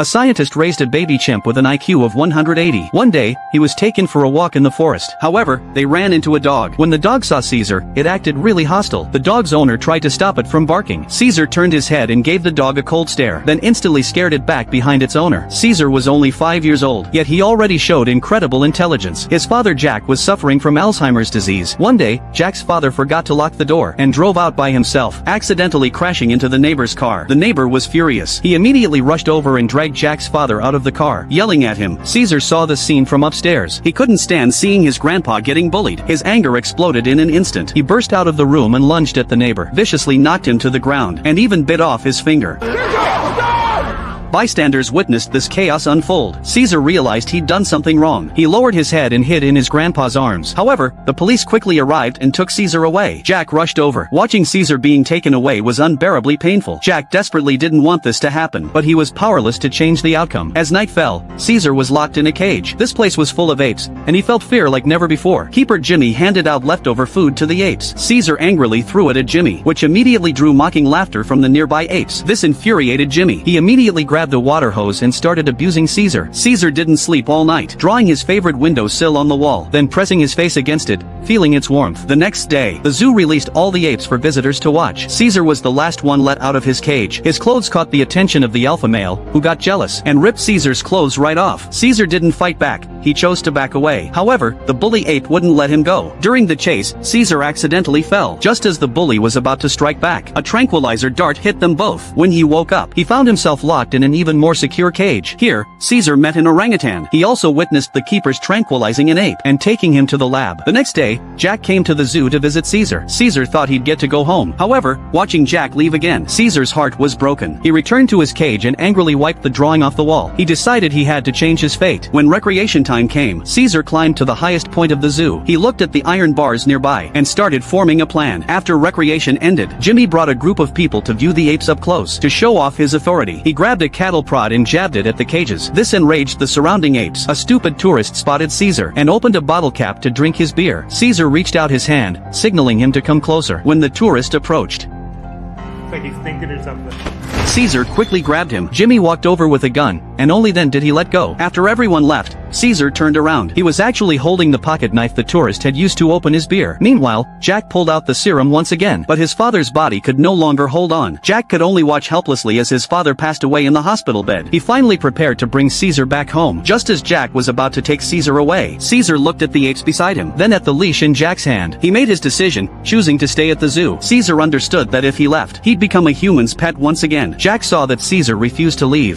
A scientist raised a baby chimp with an IQ of 180. One day, he was taken for a walk in the forest. However, they ran into a dog. When the dog saw Caesar, it acted really hostile. The dog's owner tried to stop it from barking. Caesar turned his head and gave the dog a cold stare, then instantly scared it back behind its owner. Caesar was only 5 years old, yet he already showed incredible intelligence. His father Jack was suffering from Alzheimer's disease. One day, Jack's father forgot to lock the door and drove out by himself, accidentally crashing into the neighbor's car. The neighbor was furious. He immediately rushed over and dragged Jack's father out of the car, yelling at him. Caesar saw the scene from upstairs. He couldn't stand seeing his grandpa getting bullied. His anger exploded in an instant. He burst out of the room and lunged at the neighbor, viciously knocked him to the ground, and even bit off his finger. Bystanders witnessed this chaos unfold. Caesar realized he'd done something wrong. He lowered his head and hid in his grandpa's arms. However, the police quickly arrived and took Caesar away. Jack rushed over. Watching Caesar being taken away was unbearably painful. Jack desperately didn't want this to happen, but he was powerless to change the outcome. As night fell, Caesar was locked in a cage. This place was full of apes, and he felt fear like never before. Keeper Jimmy handed out leftover food to the apes. Caesar angrily threw it at Jimmy, which immediately drew mocking laughter from the nearby apes. This infuriated Jimmy. He immediately grabbed a water hose and started abusing Caesar. Caesar didn't sleep all night, drawing his favorite windowsill on the wall, then pressing his face against it, feeling its warmth. The next day, the zoo released all the apes for visitors to watch. Caesar was the last one let out of his cage. His clothes caught the attention of the alpha male, who got jealous and ripped Caesar's clothes right off. Caesar didn't fight back. He chose to back away. However, the bully ape wouldn't let him go. During the chase, Caesar accidentally fell. Just as the bully was about to strike back, a tranquilizer dart hit them both. When he woke up, he found himself locked in an even more secure cage. Here, Caesar met an orangutan. He also witnessed the keepers tranquilizing an ape and taking him to the lab. The next day, Jack came to the zoo to visit Caesar. Caesar thought he'd get to go home. However, watching Jack leave again, Caesar's heart was broken. He returned to his cage and angrily wiped the drawing off the wall. He decided he had to change his fate. When recreation time came, Caesar climbed to the highest point of the zoo. He looked at the iron bars nearby and started forming a plan. After recreation ended, Jimmy brought a group of people to view the apes up close to show off his authority. He grabbed a cattle prod and jabbed it at the cages. This enraged the surrounding apes. A stupid tourist spotted Caesar and opened a bottle cap to drink his beer. Caesar reached out his hand, signaling him to come closer. When the tourist approached, It's like he's thinking or something. Caesar quickly grabbed him. Jimmy walked over with a gun, and only then did he let go. After everyone left, Caesar turned around. He was actually holding the pocket knife the tourist had used to open his beer. Meanwhile, Jack pulled out the serum once again, but his father's body could no longer hold on. Jack could only watch helplessly as his father passed away in the hospital bed. He finally prepared to bring Caesar back home. Just as Jack was about to take Caesar away, Caesar looked at the apes beside him, then at the leash in Jack's hand. He made his decision, choosing to stay at the zoo. Caesar understood that if he left, he'd become a human's pet once again. Jack saw that Caesar refused to leave.